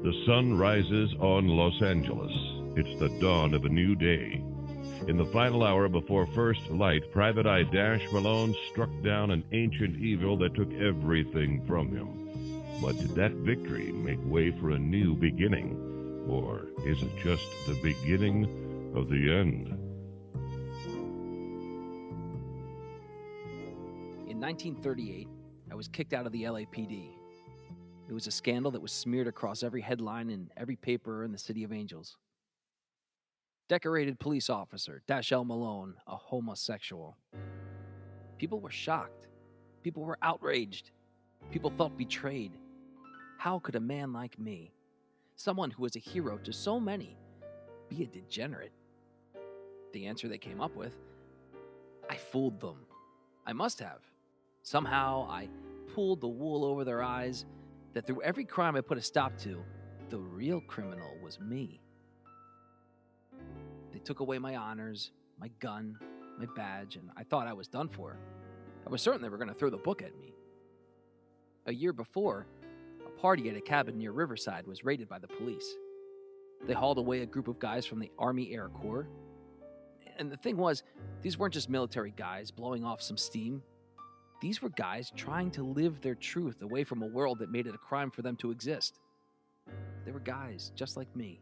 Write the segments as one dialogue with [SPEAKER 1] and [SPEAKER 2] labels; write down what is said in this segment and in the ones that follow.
[SPEAKER 1] The sun rises on Los Angeles. It's the dawn of a new day. In the final hour before first light, Private Eye Dash Malone struck down an ancient evil that took everything from him. But did that victory make way for a new beginning? Or is it just the beginning of the end?
[SPEAKER 2] In 1938, I was kicked out of the LAPD. It was a scandal that was smeared across every headline in every paper in the City of Angels. Decorated police officer, Dashell Malone, a homosexual. People were shocked. People were outraged. People felt betrayed. How could a man like me, someone who was a hero to so many, be a degenerate? The answer they came up with, I fooled them. I must have. Somehow I pulled the wool over their eyes that through every crime I put a stop to, the real criminal was me. They took away my honors, my gun, my badge, and I thought I was done for. I was certain they were going to throw the book at me. A year before, a party at a cabin near Riverside was raided by the police. They hauled away a group of guys from the Army Air Corps. And the thing was, these weren't just military guys blowing off some steam. These were guys trying to live their truth away from a world that made it a crime for them to exist. They were guys just like me.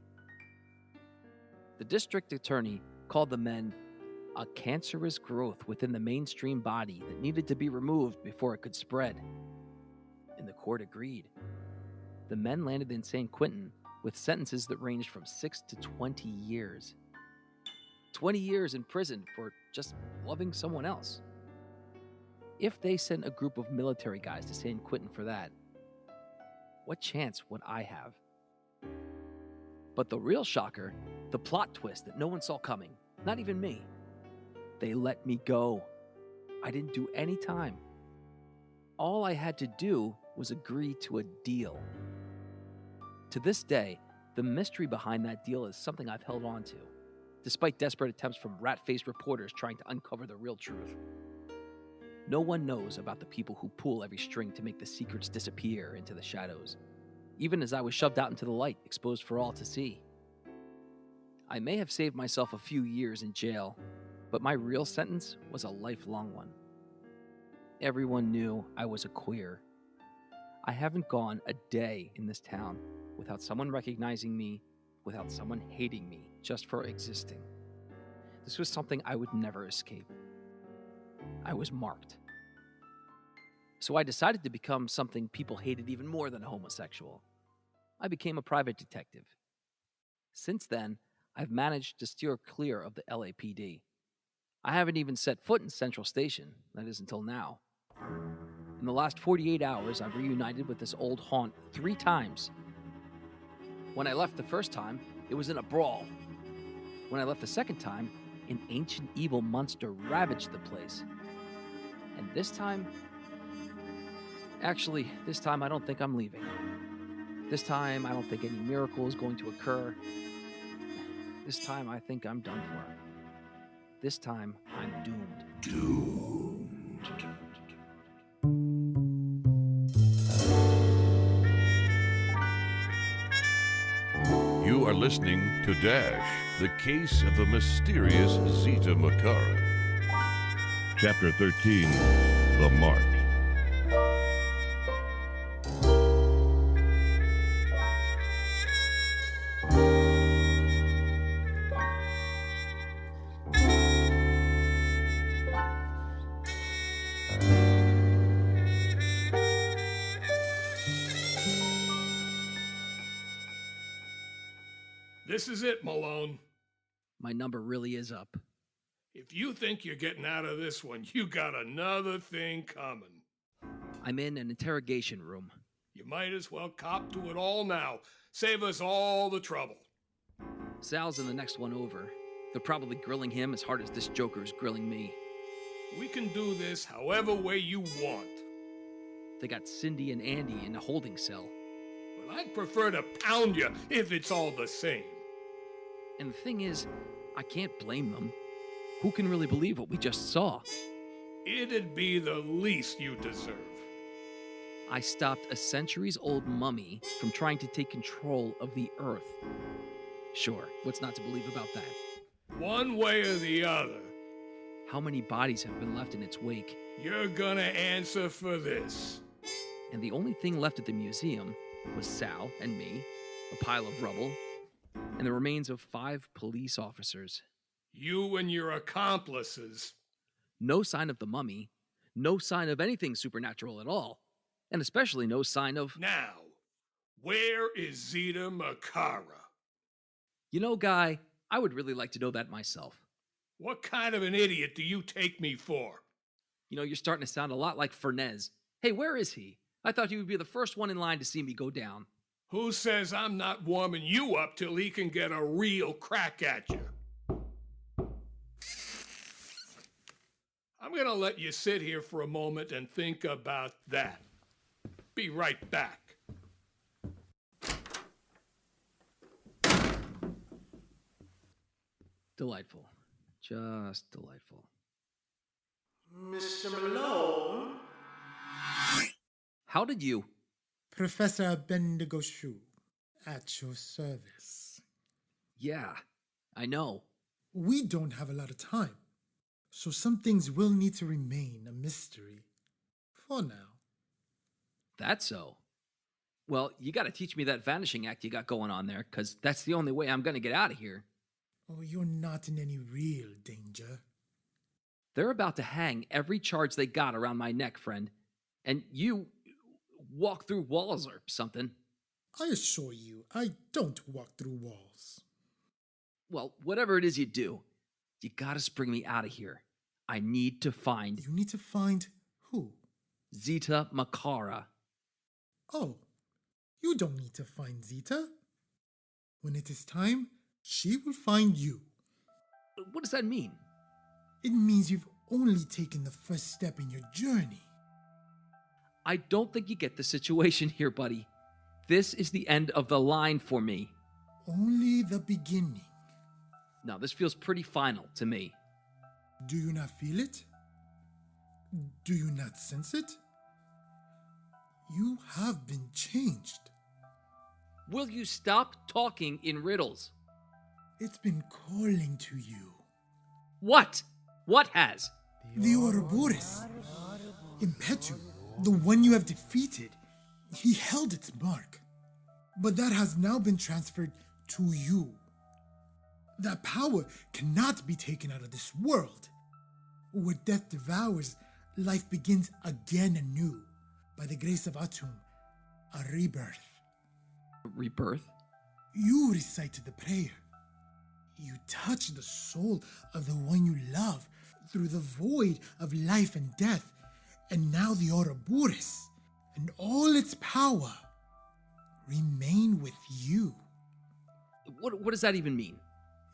[SPEAKER 2] The district attorney called the men a cancerous growth within the mainstream body that needed to be removed before it could spread. And the court agreed. The men landed in San Quentin with sentences that ranged from 6 to 20 years. 20 years in prison for just loving someone else. If they sent a group of military guys to San Quentin for that, what chance would I have? But the real shocker, the plot twist that no one saw coming, not even me, they let me go. I didn't do any time. All I had to do was agree to a deal. To this day, the mystery behind that deal is something I've held on to, despite desperate attempts from rat-faced reporters trying to uncover the real truth. No one knows about the people who pull every string to make the secrets disappear into the shadows, even as I was shoved out into the light, exposed for all to see. I may have saved myself a few years in jail, but my real sentence was a lifelong one. Everyone knew I was a queer. I haven't gone a day in this town without someone recognizing me, without someone hating me just for existing. This was something I would never escape. I was marked. So I decided to become something people hated even more than a homosexual. I became a private detective. Since then, I've managed to steer clear of the LAPD. I haven't even set foot in Central Station, that is until now. In the last 48 hours, I've reunited with this old haunt 3 times. When I left the first time, it was in a brawl. When I left the second time, an ancient evil monster ravaged the place. And this time, this time I don't think I'm leaving. This time, I don't think any miracle is going to occur. This time, I think I'm done for. This time, I'm doomed.
[SPEAKER 3] Doomed.
[SPEAKER 1] You are listening to Dash, the case of the mysterious Zita Makara. Chapter 13, The Mark.
[SPEAKER 3] This is it, Malone.
[SPEAKER 2] My number really is up.
[SPEAKER 3] If you think you're getting out of this one, you got another thing coming.
[SPEAKER 2] I'm in an interrogation room.
[SPEAKER 3] You might as well cop to it all now. Save us all the trouble.
[SPEAKER 2] Sal's in the next one over. They're probably grilling him as hard as this Joker's grilling me.
[SPEAKER 3] We can do this however way you want.
[SPEAKER 2] They got Cindy and Andy in a holding cell.
[SPEAKER 3] But I'd prefer to pound you if it's all the same.
[SPEAKER 2] And the thing is, I can't blame them. Who can really believe what we just saw?
[SPEAKER 3] It'd be the least you deserve.
[SPEAKER 2] I stopped a centuries-old mummy from trying to take control of the Earth. Sure, what's not to believe about that?
[SPEAKER 3] One way or the other,
[SPEAKER 2] How many bodies have been left in its wake?
[SPEAKER 3] you're gonna answer for this.
[SPEAKER 2] And the only thing left at the museum was Sal and me, a pile of rubble, and the remains of 5 police officers.
[SPEAKER 3] You and your accomplices.
[SPEAKER 2] No sign of the mummy, no sign of anything supernatural at all, and especially no sign of...
[SPEAKER 3] Now, where is Zita Makara?
[SPEAKER 2] You know, Guy, I would really like to know that myself.
[SPEAKER 3] What kind of an idiot do you take me for?
[SPEAKER 2] You know, you're starting to sound a lot like Fernez. Hey, where is he? I thought he would be the first one in line to see me go down.
[SPEAKER 3] Who says I'm not warming you up till he can get a real crack at you? I'm gonna let you sit here for a moment and think about that. Be right back.
[SPEAKER 2] Delightful. Just delightful.
[SPEAKER 4] Mr. Malone?
[SPEAKER 2] How did you...
[SPEAKER 5] Professor Abendigo at your service.
[SPEAKER 2] Yeah, I know.
[SPEAKER 5] We don't have a lot of time, so some things will need to remain a mystery. For now.
[SPEAKER 2] That's so. Well, you gotta teach me that vanishing act you got going on there, because that's the only way I'm gonna get out of here.
[SPEAKER 5] Oh, you're not in any real danger.
[SPEAKER 2] They're about to hang every charge they got around my neck, friend. And you walk through walls or something.
[SPEAKER 5] I assure you, I don't walk through walls.
[SPEAKER 2] Well, whatever it is you do, you gotta spring me out of here. I need to find
[SPEAKER 5] You need to find who?
[SPEAKER 2] Zita Makara.
[SPEAKER 5] Oh, you don't need to find Zita. When it is time, she will find you.
[SPEAKER 2] What does that mean?
[SPEAKER 5] It means you've only taken the first step in your journey.
[SPEAKER 2] I don't think you get the situation here, buddy. This is the end of the line for me.
[SPEAKER 5] Only the beginning.
[SPEAKER 2] Now, this feels pretty final to me.
[SPEAKER 5] Do you not feel it? Do you not sense it? You have been changed.
[SPEAKER 2] Will you stop talking in riddles?
[SPEAKER 5] It's been calling to you.
[SPEAKER 2] What? What has?
[SPEAKER 5] The Ouroboros. Impetu, the one you have defeated. He held its mark. But that has now been transferred to you. That power cannot be taken out of this world. Where death devours, life begins again anew. By the grace of Atum, a rebirth.
[SPEAKER 2] Rebirth?
[SPEAKER 5] You recited the prayer. You touch the soul of the one you love through the void of life and death. And now the Ouroboros and all its power remain with you.
[SPEAKER 2] What does that even mean?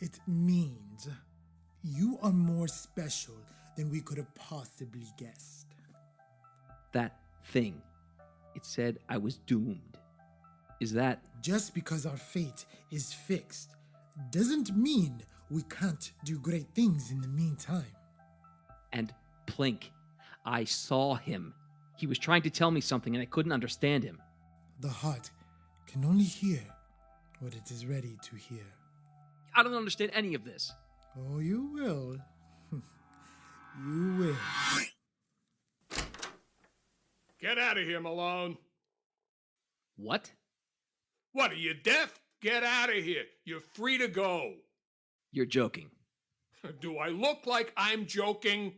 [SPEAKER 5] It means you are more special than we could have possibly guessed.
[SPEAKER 2] That thing. It said I was doomed. Is that...
[SPEAKER 5] Just because our fate is fixed doesn't mean we can't do great things in the meantime.
[SPEAKER 2] And Plink. I saw him. He was trying to tell me something and I couldn't understand him.
[SPEAKER 5] The heart can only hear what it is ready to hear.
[SPEAKER 2] I don't understand any of this.
[SPEAKER 5] Oh, you will. You will.
[SPEAKER 3] Get out of here, Malone.
[SPEAKER 2] What?
[SPEAKER 3] What, are you deaf? Get out of here. You're free to go.
[SPEAKER 2] You're joking.
[SPEAKER 3] Do I look like I'm joking?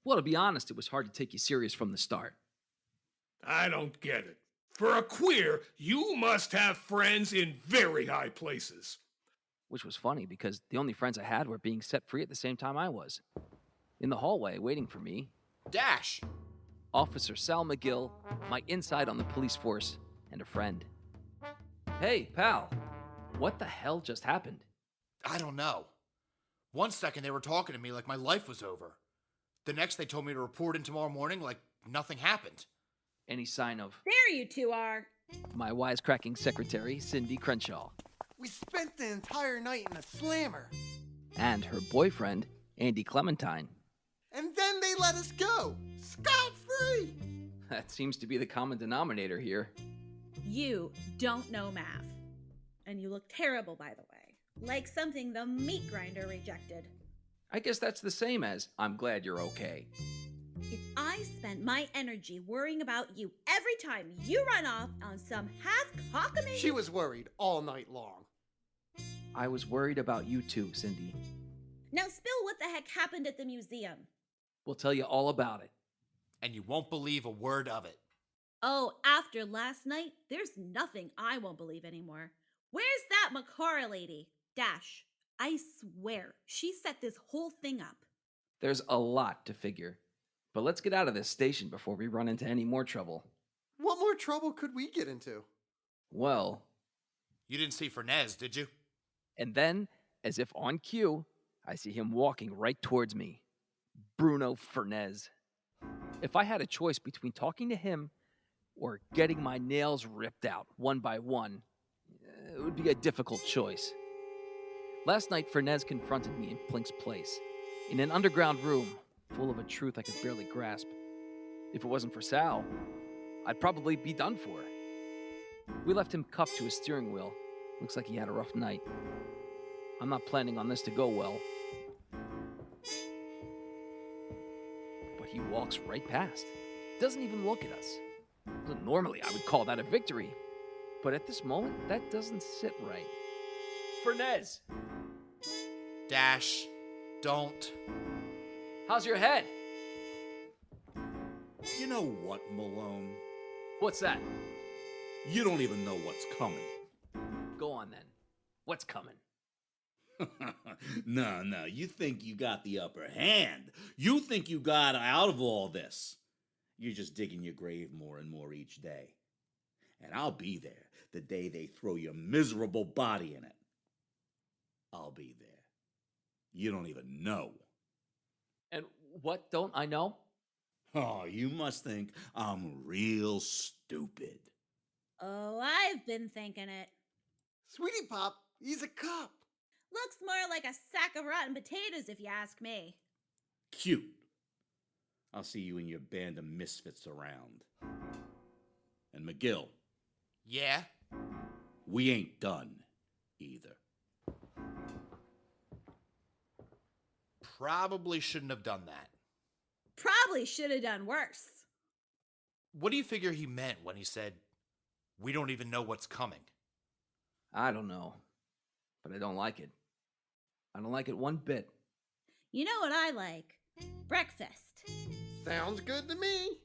[SPEAKER 2] Well, to be honest, it was hard to take you serious from the start.
[SPEAKER 3] I don't get it. For a queer, you must have friends in very high places.
[SPEAKER 2] Which was funny because the only friends I had were being set free at the same time I was. In the hallway, waiting for me,
[SPEAKER 4] Dash!
[SPEAKER 2] Officer Sal McGill, my inside on the police force, and a friend. Hey, pal. What the hell just happened?
[SPEAKER 4] I don't know. One second they were talking to me like my life was over. The next they told me to report in tomorrow morning like nothing happened.
[SPEAKER 2] Any sign of
[SPEAKER 6] There you two are.
[SPEAKER 2] my wisecracking secretary, Cindy Crenshaw,
[SPEAKER 7] We spent the entire night in a slammer.
[SPEAKER 2] and her boyfriend, Andy Clementine.
[SPEAKER 7] And then they let us go. Scot-free!
[SPEAKER 2] That seems to be the common denominator here.
[SPEAKER 6] You don't know math. And you look terrible, by the way. Like something the meat grinder rejected.
[SPEAKER 2] I guess that's the same as, I'm glad you're okay.
[SPEAKER 6] If I spent my energy worrying about you every time you run off on some half-cockamamie...
[SPEAKER 7] She was worried all night long.
[SPEAKER 2] I was worried about you too, Cindy.
[SPEAKER 6] Now spill what the heck happened at the museum.
[SPEAKER 2] We'll tell you all about it.
[SPEAKER 4] And you won't believe a word of it.
[SPEAKER 6] Oh, after last night, there's nothing I won't believe anymore. Where's that Makara lady? Dash. I swear, she set this whole thing up.
[SPEAKER 2] There's a lot to figure. But let's get out of this station before we run into any more trouble.
[SPEAKER 7] What more trouble could we get into?
[SPEAKER 2] Well...
[SPEAKER 4] You didn't see Fernez, did you?
[SPEAKER 2] And then, as if on cue, I see him walking right towards me. Bruno Fernez. If I had a choice between talking to him or getting my nails ripped out one by one, it would be a difficult choice. Last night, Fernez confronted me in Plink's place, in an underground room full of a truth I could barely grasp. If it wasn't for Sal, I'd probably be done for. We left him cuffed to his steering wheel. Looks like he had a rough night. I'm not planning on this to go well. But he walks right past. Doesn't even look at us. Normally, I would call that a victory. But at this moment, that doesn't sit right. Fernez!
[SPEAKER 4] Dash, don't.
[SPEAKER 2] How's your head?
[SPEAKER 8] You know what, Malone?
[SPEAKER 2] What's that?
[SPEAKER 8] You don't even know what's coming.
[SPEAKER 2] Go on then. What's coming?
[SPEAKER 8] No, you think you got the upper hand. You think you got out of all this. You're just digging your grave more and more each day. And I'll be there the day they throw your miserable body in it. I'll be there. You don't even know.
[SPEAKER 2] And what don't I know?
[SPEAKER 8] Oh, you must think I'm real stupid.
[SPEAKER 6] Oh, I've been thinking it.
[SPEAKER 7] Sweetie Pop, he's a cop.
[SPEAKER 6] Looks more like a sack of rotten potatoes if you ask me.
[SPEAKER 8] Cute. I'll see you and your band of misfits around. And McGill.
[SPEAKER 4] Yeah?
[SPEAKER 8] We ain't done either.
[SPEAKER 4] Probably shouldn't have done that.
[SPEAKER 6] Probably should have done worse.
[SPEAKER 4] What do you figure he meant when he said, we don't even know what's coming?
[SPEAKER 2] I don't know. But I don't like it. I don't like it one bit.
[SPEAKER 6] You know what I like? Breakfast.
[SPEAKER 7] Sounds good to me.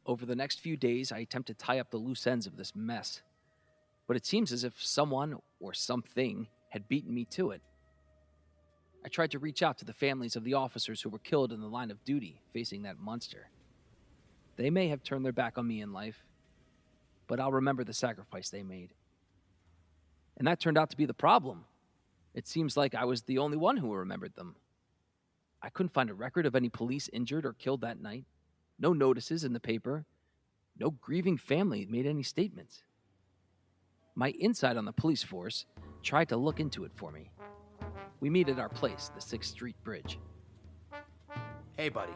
[SPEAKER 2] Over the next few days, I attempt to tie up the loose ends of this mess. But it seems as if someone or something had beaten me to it. I tried to reach out to the families of the officers who were killed in the line of duty facing that monster. They may have turned their back on me in life, but I'll remember the sacrifice they made. And that turned out to be the problem. It seems like I was the only one who remembered them. I couldn't find a record of any police injured or killed that night. No notices in the paper. No grieving family made any statements. My inside on the police force tried to look into it for me. We meet at our place, the 6th Street Bridge.
[SPEAKER 4] Hey, buddy.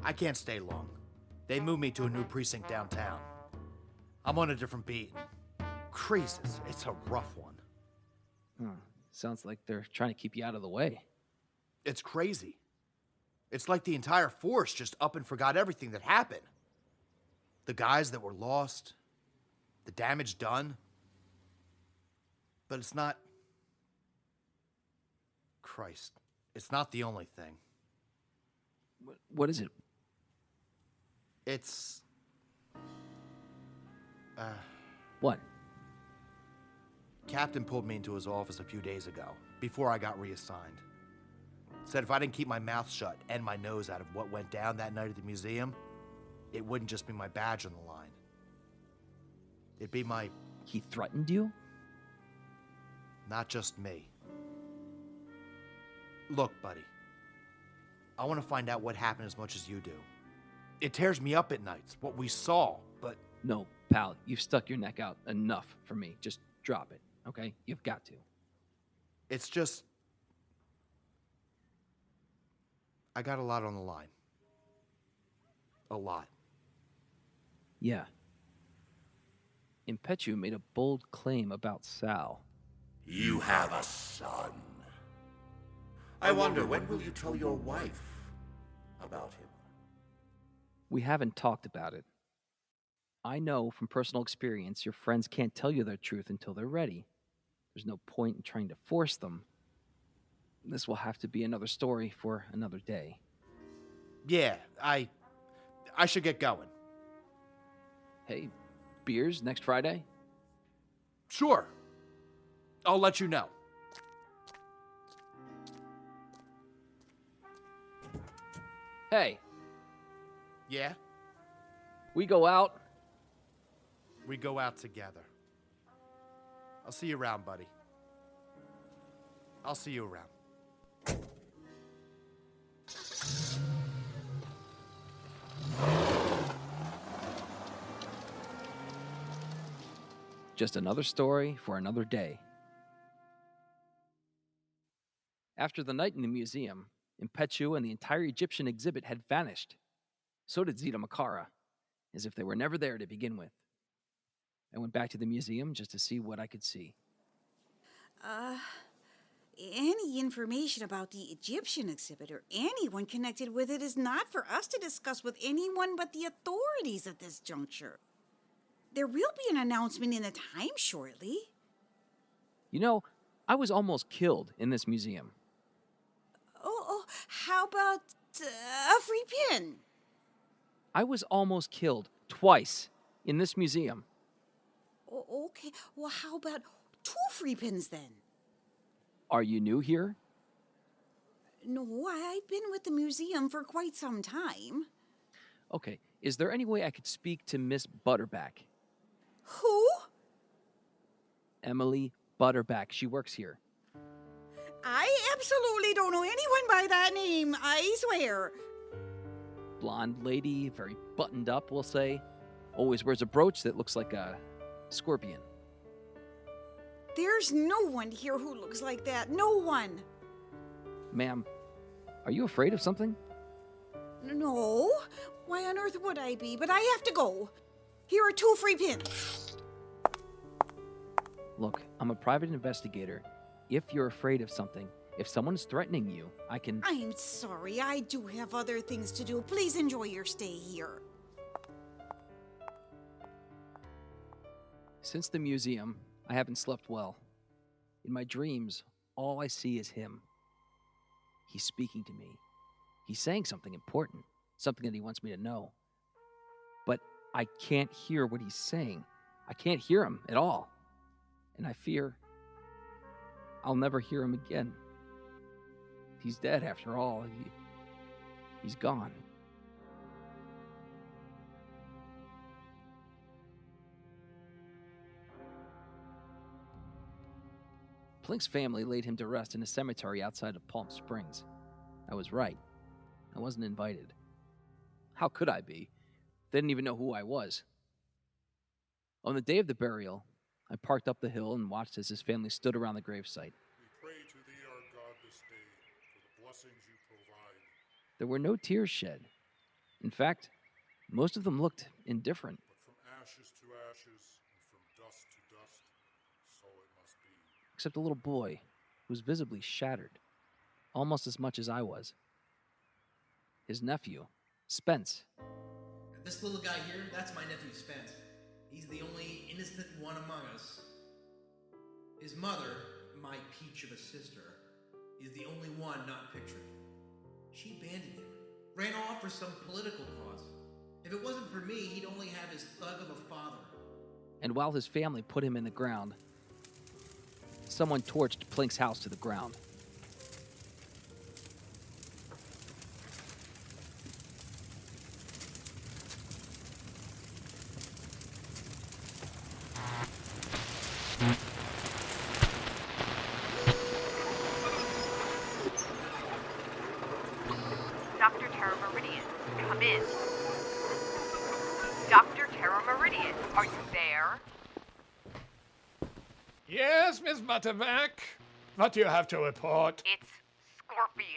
[SPEAKER 4] I can't stay long. They moved me to a new precinct downtown. I'm on a different beat. Creases, it's a rough one.
[SPEAKER 2] Sounds like they're trying to keep you out of the way.
[SPEAKER 4] It's crazy. It's like the entire force just up and forgot everything that happened. The guys that were lost, the damage done. But it's not... Christ, it's not the only thing.
[SPEAKER 2] What is it?
[SPEAKER 4] It's...
[SPEAKER 2] What?
[SPEAKER 4] Captain pulled me into his office a few days ago, before I got reassigned. Said if I didn't keep my mouth shut and my nose out of what went down that night at the museum, it wouldn't just be my badge on the line. It'd be my...
[SPEAKER 2] He threatened you?
[SPEAKER 4] Not just me. Look, buddy. I want to find out what happened as much as you do. It tears me up at nights, what we saw, but...
[SPEAKER 2] No, pal, you've stuck your neck out enough for me. Just drop it, okay? You've got to.
[SPEAKER 4] It's just... I got a lot on the line. A lot.
[SPEAKER 2] Yeah. Impetu made a bold claim about Sal.
[SPEAKER 9] You have a son. I wonder, when will you tell your wife about him?
[SPEAKER 2] We haven't talked about it. I know from personal experience your friends can't tell you their truth until they're ready. There's no point in trying to force them. This will have to be another story for another day.
[SPEAKER 4] Yeah, I should get going.
[SPEAKER 2] Hey, beers next Friday?
[SPEAKER 4] Sure. I'll let you know.
[SPEAKER 2] Hey,
[SPEAKER 4] Yeah?
[SPEAKER 2] we go out.
[SPEAKER 4] We go out together. I'll see you around, buddy. I'll see you around.
[SPEAKER 2] Just another story for another day. After the night in the museum, Impetu and the entire Egyptian exhibit had vanished. So did Zita Makara, as if they were never there to begin with. I went back to the museum just to see what I could see.
[SPEAKER 10] Any information about the Egyptian exhibit or anyone connected with it is not for us to discuss with anyone but the authorities at this juncture. There will be an announcement in the Times shortly.
[SPEAKER 2] You know, I was almost killed in this museum.
[SPEAKER 10] Oh, how about a free pin?
[SPEAKER 2] I was almost killed twice in this museum.
[SPEAKER 10] Oh, okay, well, how about 2 free pins then?
[SPEAKER 2] Are you new here?
[SPEAKER 10] No, I've been with the museum for quite some time.
[SPEAKER 2] Okay, is there any way I could speak to Miss Butterback?
[SPEAKER 10] Who?
[SPEAKER 2] Emily Butterback. She works here.
[SPEAKER 10] I absolutely don't know anyone by that name, I swear.
[SPEAKER 2] Blonde lady, very buttoned up, we'll say. Always wears a brooch that looks like a scorpion.
[SPEAKER 10] There's no one here who looks like that. No one.
[SPEAKER 2] Ma'am, are you afraid of something?
[SPEAKER 10] No. Why on earth would I be? But I have to go. Here are 2 free pins.
[SPEAKER 2] Look, I'm a private investigator. If you're afraid of something, if someone's threatening you, I can...
[SPEAKER 10] I'm sorry. I do have other things to do. Please enjoy your stay here.
[SPEAKER 2] Since the museum, I haven't slept well. In my dreams, all I see is him. He's speaking to me. He's saying something important, something that he wants me to know. But I can't hear what he's saying. I can't hear him at all. And I fear I'll never hear him again. He's dead after all. He's gone. Plink's family laid him to rest in a cemetery outside of Palm Springs. I was right. I wasn't invited. How could I be? They didn't even know who I was. On the day of the burial, I parked up the hill and watched as his family stood around the gravesite.
[SPEAKER 11] We pray to thee, our God, this day, for the blessings you provide.
[SPEAKER 2] There were no tears shed. In fact, most of them looked indifferent.
[SPEAKER 11] But from ashes to ashes, and from dust to dust, so it must be.
[SPEAKER 2] Except a little boy who was visibly shattered, almost as much as I was. His nephew, Spence.
[SPEAKER 12] This little guy here, that's my nephew Spence. He's the only innocent one among us. His mother, my peach of a sister, is the only one not pictured. She abandoned him, ran off for some political cause. If it wasn't for me, he'd only have his thug of a father.
[SPEAKER 2] And while his family put him in the ground, someone torched Plink's house to the ground.
[SPEAKER 13] Dr. Terramerdian, come in. Dr. Terramerdian, are you there?
[SPEAKER 3] Yes, Miss Butterback. What do you have to report?
[SPEAKER 13] It's Scorpion.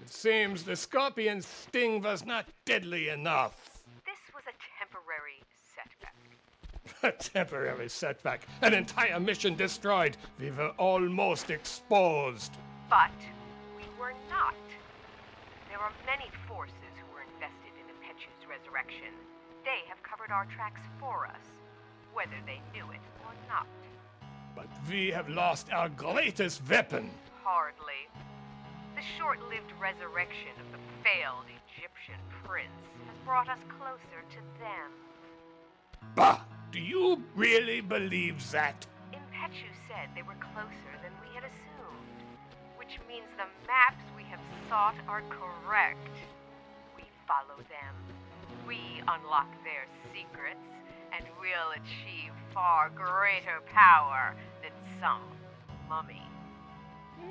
[SPEAKER 3] It seems the scorpion's sting was not deadly enough.
[SPEAKER 13] This was a temporary setback.
[SPEAKER 3] A temporary setback. An entire mission destroyed. We were almost exposed.
[SPEAKER 13] But we were not. There are many forces who were invested in Impetu's resurrection. They have covered our tracks for us, whether they knew it or not.
[SPEAKER 3] But we have lost our greatest weapon.
[SPEAKER 13] Hardly. The short-lived resurrection of the failed Egyptian prince has brought us closer to them.
[SPEAKER 3] Bah! Do you really believe that?
[SPEAKER 13] Impetu said they were closer than we had assumed, which means the maps we have sought are correct. We follow them, we unlock their secrets, and we'll achieve far greater power than some mummy.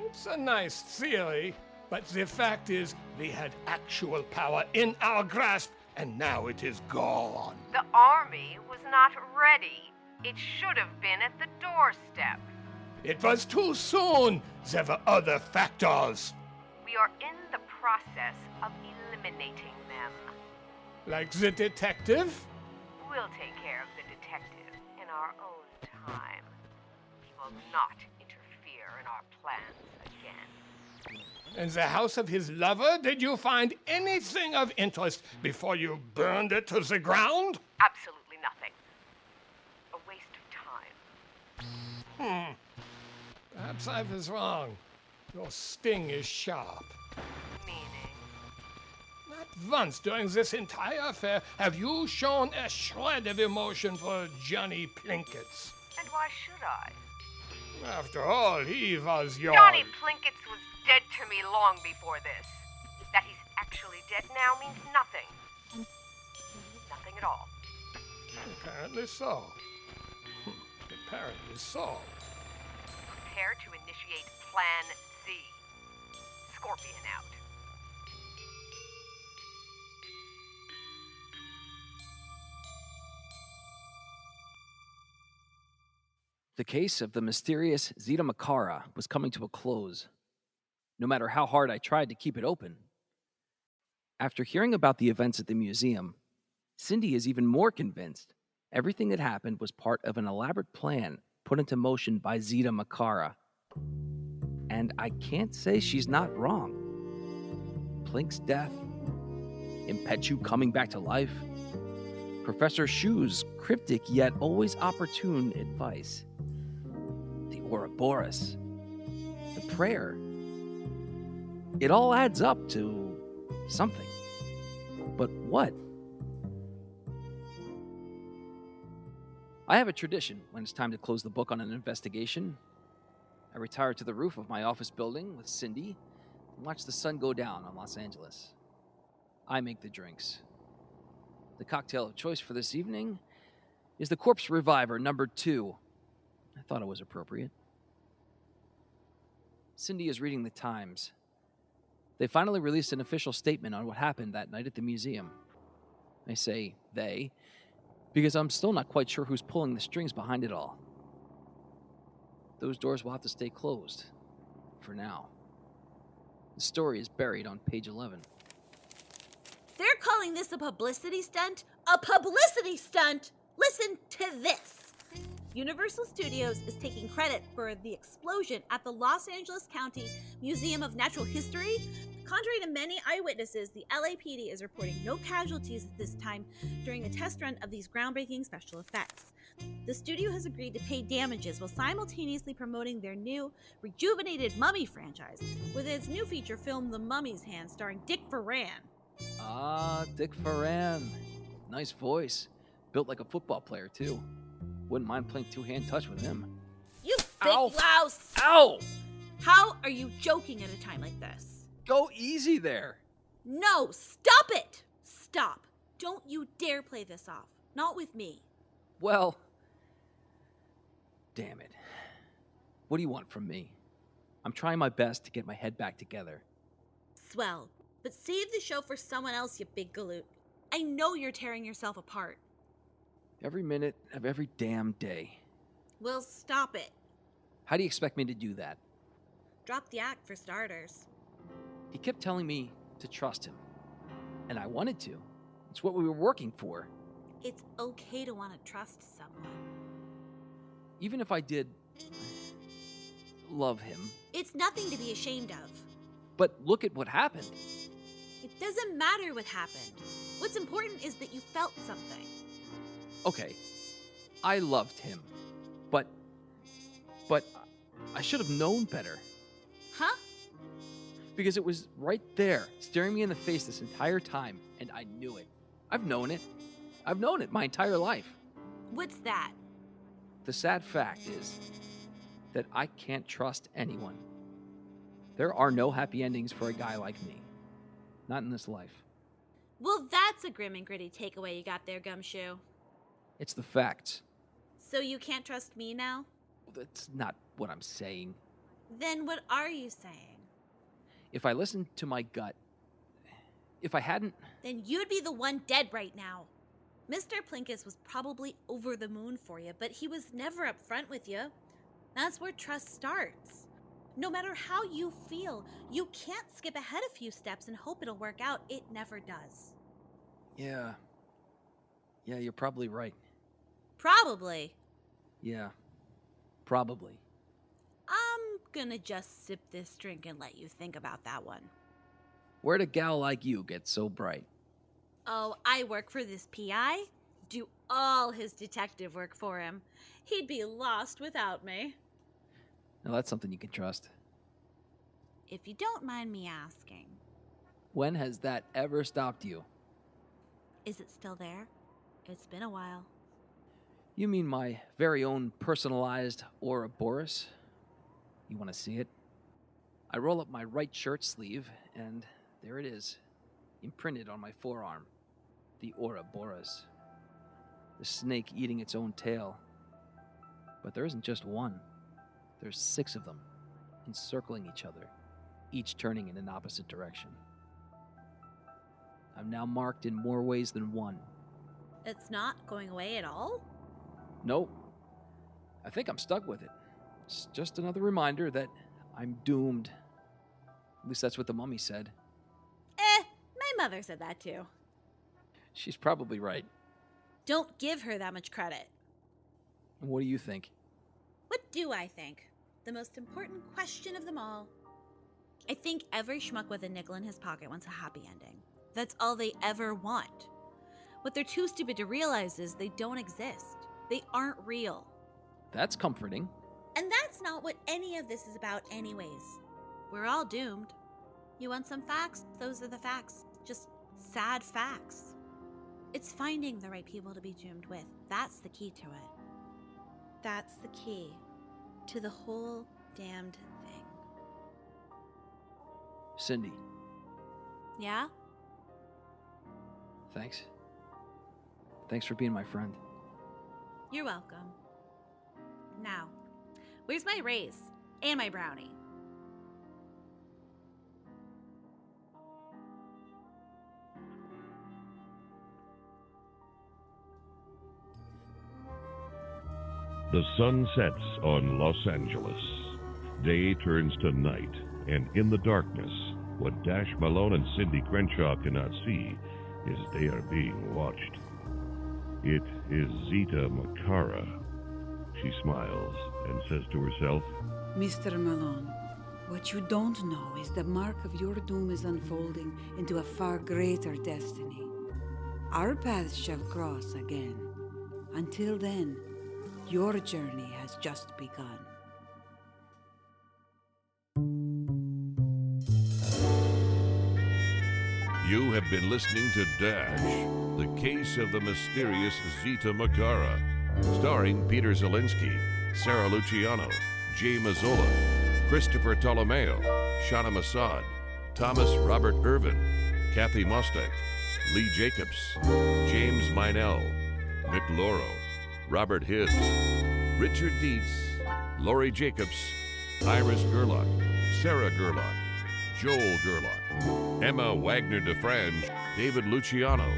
[SPEAKER 3] It's a nice theory, but the fact is we had actual power in our grasp, and now it is gone.
[SPEAKER 13] The army was not ready. It should have been at the doorstep.
[SPEAKER 3] It was too soon. There were other factors.
[SPEAKER 13] We are in the process of eliminating them.
[SPEAKER 3] Like the detective?
[SPEAKER 13] We'll take care of the detective in our own time. He will not interfere in our plans again.
[SPEAKER 3] In the house of his lover, did you find anything of interest before you burned it to the ground?
[SPEAKER 13] Absolutely nothing. A waste of time.
[SPEAKER 3] Perhaps I was wrong. Your sting is sharp.
[SPEAKER 13] Meaning?
[SPEAKER 3] Not once during this entire affair have you shown a shred of emotion for Johnny Plinkett.
[SPEAKER 13] And why should I?
[SPEAKER 3] After all, he was your...
[SPEAKER 13] Johnny Plinkett was dead to me long before this. That he's actually dead now means nothing. Nothing at all.
[SPEAKER 3] Apparently so. Apparently so.
[SPEAKER 13] Prepare to initiate Plan Z. Scorpion out.
[SPEAKER 2] The case of the mysterious Zita Makara was coming to a close, no matter how hard I tried to keep it open. After hearing about the events at the museum, Cindy is even more convinced everything that happened was part of an elaborate plan put into motion by Zita Makara. And I can't say she's not wrong. Plink's death, Impetu coming back to life, Professor Shu's cryptic yet always opportune advice, the Ouroboros, the prayer. It all adds up to something. But what? I have a tradition when it's time to close the book on an investigation. I retire to the roof of my office building with Cindy and watch the sun go down on Los Angeles. I make the drinks. The cocktail of choice for this evening is the Corpse Reviver No. 2. I thought it was appropriate. Cindy is reading the Times. They finally released an official statement on what happened that night at the museum. I say they, because I'm still not quite sure who's pulling the strings behind it all. Those doors will have to stay closed, for now. The story is buried on page 11.
[SPEAKER 6] They're calling this a publicity stunt? A publicity stunt! Listen to this. Universal Studios is taking credit for the explosion at the Los Angeles County Museum of Natural History. Contrary to many eyewitnesses, the LAPD is reporting no casualties at this time during a test run of these groundbreaking special effects. The studio has agreed to pay damages while simultaneously promoting their new, rejuvenated Mummy franchise, with its new feature film The Mummy's Hand, starring Dick Ferran.
[SPEAKER 2] Ah, Dick Ferran. Nice voice. Built like a football player, too. Wouldn't mind playing two-hand touch with him.
[SPEAKER 6] You big
[SPEAKER 2] Ow.
[SPEAKER 6] louse!
[SPEAKER 2] Ow!
[SPEAKER 6] How are you joking at a time like this?
[SPEAKER 2] Go easy there.
[SPEAKER 6] No, stop it! Stop. Don't you dare play this off. Not with me.
[SPEAKER 2] Well, damn it. What do you want from me? I'm trying my best to get my head back together.
[SPEAKER 6] Swell. But save the show for someone else, you big galoot. I know you're tearing yourself apart.
[SPEAKER 2] Every minute of every damn day.
[SPEAKER 6] Well, stop it.
[SPEAKER 2] How do you expect me to do that?
[SPEAKER 6] Drop the act for starters.
[SPEAKER 2] He kept telling me to trust him. And I wanted to. It's what we were working for.
[SPEAKER 6] It's okay to want to trust someone.
[SPEAKER 2] Even if I did love him.
[SPEAKER 6] It's nothing to be ashamed of.
[SPEAKER 2] But look at what happened.
[SPEAKER 6] It doesn't matter what happened. What's important is that you felt something.
[SPEAKER 2] Okay, I loved him. But I should have known better.
[SPEAKER 6] Huh?
[SPEAKER 2] Because it was right there, staring me in the face this entire time, and I knew it. I've known it. I've known it my entire life.
[SPEAKER 6] What's that?
[SPEAKER 2] The sad fact is that I can't trust anyone. There are no happy endings for a guy like me. Not in this life.
[SPEAKER 6] Well, that's a grim and gritty takeaway you got there, Gumshoe.
[SPEAKER 2] It's the facts.
[SPEAKER 6] So you can't trust me now?
[SPEAKER 2] That's not what I'm saying.
[SPEAKER 6] Then what are you saying?
[SPEAKER 2] If I listened to my gut, if I hadn't...
[SPEAKER 6] Then you'd be the one dead right now. Mr. Plinkus was probably over the moon for you, but he was never upfront with you. That's where trust starts. No matter how you feel, you can't skip ahead a few steps and hope it'll work out. It never does.
[SPEAKER 2] Yeah, you're probably right.
[SPEAKER 6] Probably.
[SPEAKER 2] Yeah, probably.
[SPEAKER 6] I'm gonna just sip this drink and let you think about that one.
[SPEAKER 2] Where'd a gal like you get so bright?
[SPEAKER 6] Oh, I work for this PI? Do all his detective work for him. He'd be lost without me.
[SPEAKER 2] Now that's something you can trust.
[SPEAKER 6] If you don't mind me asking.
[SPEAKER 2] When has that ever stopped you?
[SPEAKER 6] Is it still there? It's been a while.
[SPEAKER 2] You mean my very own personalized Ouroboros? You want to see it? I roll up my right shirt sleeve, and there it is, imprinted on my forearm. The Ouroboros. The snake eating its own tail. But there isn't just one. There's 6 of them, encircling each other, each turning in an opposite direction. I'm now marked in more ways than one.
[SPEAKER 6] It's not going away at all?
[SPEAKER 2] Nope. I think I'm stuck with it. It's just another reminder that I'm doomed. At least that's what the mummy said.
[SPEAKER 6] My mother said that too.
[SPEAKER 2] She's probably right.
[SPEAKER 6] Don't give her that much credit.
[SPEAKER 2] And what do you think?
[SPEAKER 6] What do I think? The most important question of them all. I think every schmuck with a nickel in his pocket wants a happy ending. That's all they ever want. What they're too stupid to realize is they don't exist. They aren't real.
[SPEAKER 2] That's comforting.
[SPEAKER 6] And that's not what any of this is about anyways. We're all doomed. You want some facts? Those are the facts. Just sad facts. It's finding the right people to be doomed with. That's the key to it. That's the key to the whole damned thing.
[SPEAKER 2] Cindy.
[SPEAKER 6] Yeah?
[SPEAKER 2] Thanks. Thanks for being my friend.
[SPEAKER 6] You're welcome. Now, where's my raise? And my brownie?
[SPEAKER 1] The sun sets on Los Angeles. Day turns to night, and in the darkness, what Dash Malone and Cindy Crenshaw cannot see is they are being watched. It is Zita Makara. She smiles and says to herself,
[SPEAKER 10] Mr. Malone, what you don't know is the mark of your doom is unfolding into a far greater destiny. Our paths shall cross again. Until then, your journey has just begun.
[SPEAKER 1] You have been listening to Dash, the case of the mysterious Zita Makara, starring Peter Zielinski, Sara Luciano, Jay Mazzola, Christopher Tolomeo, Shanna Massad, Thomas Robert Irvin, Cathy Mostek, Leigh Jacobs, James Meinel, Myrtle, Robert Hibbs, Richard Dietz, Laurie Jacobs, Iris Gerlach, Sarah Gerlach, Joel Gerlach, Emma Wagner DeFrange, David Luciano,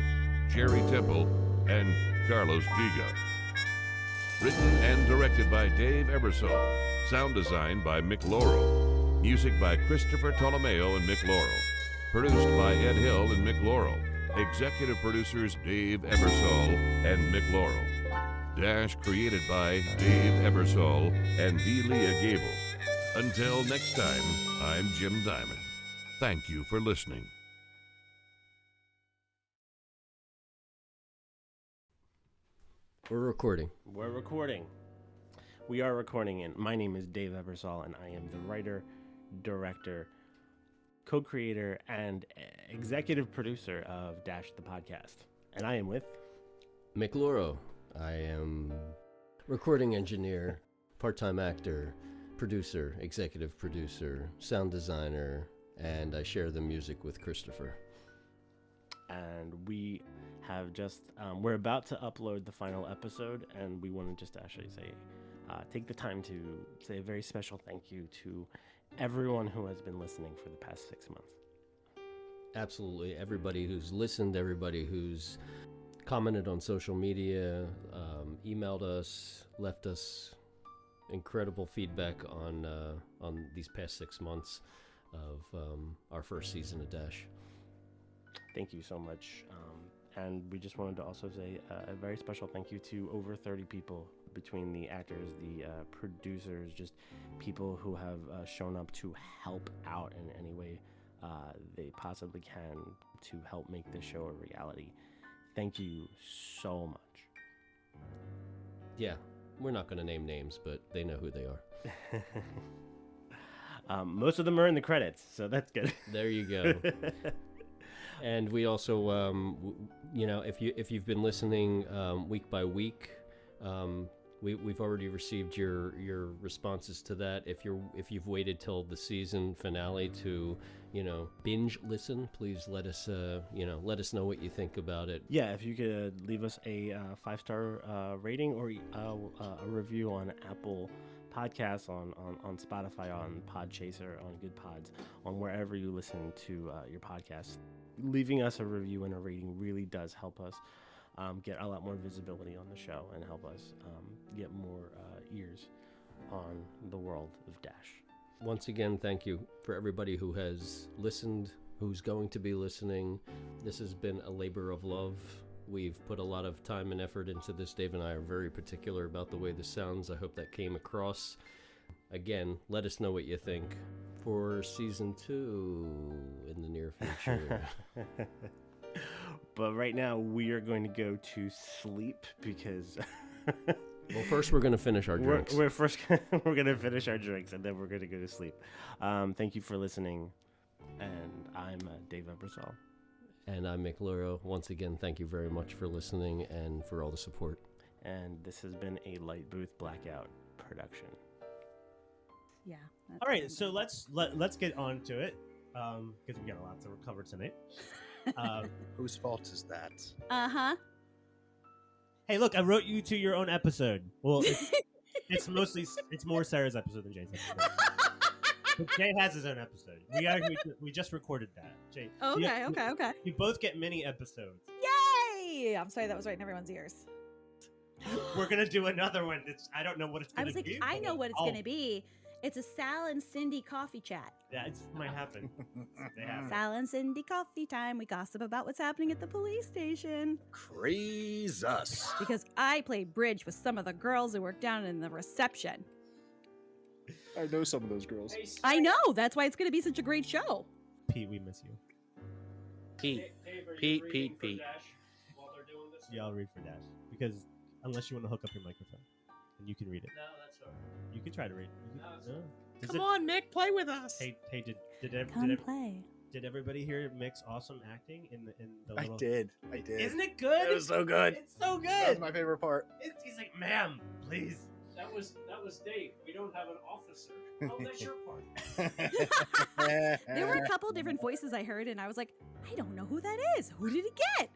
[SPEAKER 1] Jerry Temple, and Carlos Jiga. Written and directed by Dave Ebersole. Sound design by Mick Laurel. Music by Christopher Tolomeo and Mick Laurel. Produced by Ed Hill and Mick Laurel. Executive producers Dave Ebersole and Mick Laurel. Dash created by Dave Ebersole and Delia Gable. Until next time, I'm Jim Diamond. Thank you for listening.
[SPEAKER 14] We're recording.
[SPEAKER 15] We're recording. We are recording, and my name is Dave Ebersole, and I am the writer, director, co-creator, and executive producer of Dash the Podcast. And I am with...
[SPEAKER 14] Mick Laurel. I am recording engineer, part-time actor, producer, executive producer, sound designer, and I share the music with Christopher.
[SPEAKER 15] And we have just, we're about to upload the final episode, and we want to just actually say, take the time to say a very special thank you to everyone who has been listening for the past 6 months.
[SPEAKER 14] Absolutely. Everybody who's listened, everybody who's commented on social media, emailed us, left us incredible feedback on these past 6 months of our first season of Dash.
[SPEAKER 15] Thank you so much. And we just wanted to also say a very special thank you to over 30 people, between the actors, the producers, just people who have shown up to help out in any way they possibly can to help make this show a reality. Thank you so much.
[SPEAKER 14] Yeah, we're not going to name names, but they know who they are.
[SPEAKER 15] Most of them are in the credits, so that's good.
[SPEAKER 14] There you go. And we also, if you've been listening week by week, we've already received your responses to that. If you've waited till the season finale to binge listen, please let us know what you think about it.
[SPEAKER 15] Yeah, if you could leave us a 5-star rating or a review on Apple Podcasts, on Spotify, on Podchaser, on Good Pods, on wherever you listen to your podcast. Leaving us a review and a rating really does help us get a lot more visibility on the show and help us get more ears on the world of Dash.
[SPEAKER 14] Once again, thank you for everybody who has listened, who's going to be listening. This has been a labor of love. We've put a lot of time and effort into this. Dave and I are very particular about the way this sounds. I hope that came across. Again, let us know what you think for season 2 in the near future.
[SPEAKER 15] But right now, we are going to go to sleep because...
[SPEAKER 14] Well, first we're going to finish our drinks.
[SPEAKER 15] We're going to finish our drinks, and then we're going to go to sleep. Thank you for listening, and I'm Dave Ebersole.
[SPEAKER 14] And I'm Mick Laurel. Once again, thank you very much for listening and for all the support.
[SPEAKER 15] And this has been a Light Booth Blackout production.
[SPEAKER 6] Yeah.
[SPEAKER 16] All right, so let's get on to it because we got a lot to cover tonight.
[SPEAKER 4] Whose fault is that?
[SPEAKER 6] Uh-huh.
[SPEAKER 16] Hey, look, I wrote you to your own episode. Well, it's more Sarah's episode than Jay's episode. But Jay has his own episode. We just recorded that. Jay.
[SPEAKER 6] Okay.
[SPEAKER 16] You both get mini episodes.
[SPEAKER 6] Yay! I'm sorry that was right in everyone's ears.
[SPEAKER 16] We're gonna do another one. I don't know what it's gonna be.
[SPEAKER 6] I know what it's gonna be. It's a Sal and Cindy coffee chat.
[SPEAKER 16] Yeah, it might happen.
[SPEAKER 6] Sal and Cindy coffee time. We gossip about what's happening at the police station.
[SPEAKER 4] Craze us.
[SPEAKER 6] Because I play bridge with some of the girls who work down in the reception.
[SPEAKER 4] I know some of those girls.
[SPEAKER 6] I know. That's why it's going to be such a great show.
[SPEAKER 16] Pete, we miss you.
[SPEAKER 17] Pete.
[SPEAKER 16] Yeah, I'll read for Dash. Because unless you want to hook up your microphone, and you can read it.
[SPEAKER 17] No, that's all right.
[SPEAKER 16] You can try to read.
[SPEAKER 17] Come on, Mick, play with us.
[SPEAKER 16] Hey,
[SPEAKER 6] play.
[SPEAKER 16] Did everybody hear Mick's awesome acting in the little...
[SPEAKER 4] I did.
[SPEAKER 16] Isn't it good?
[SPEAKER 4] It was so good.
[SPEAKER 16] It's so good.
[SPEAKER 4] That was my favorite part.
[SPEAKER 16] He's like, ma'am, please.
[SPEAKER 17] That was Dave. We don't have an officer. Oh, that's your part.
[SPEAKER 6] There were a couple different voices I heard, and I was like, I don't know who that is. Who did he get?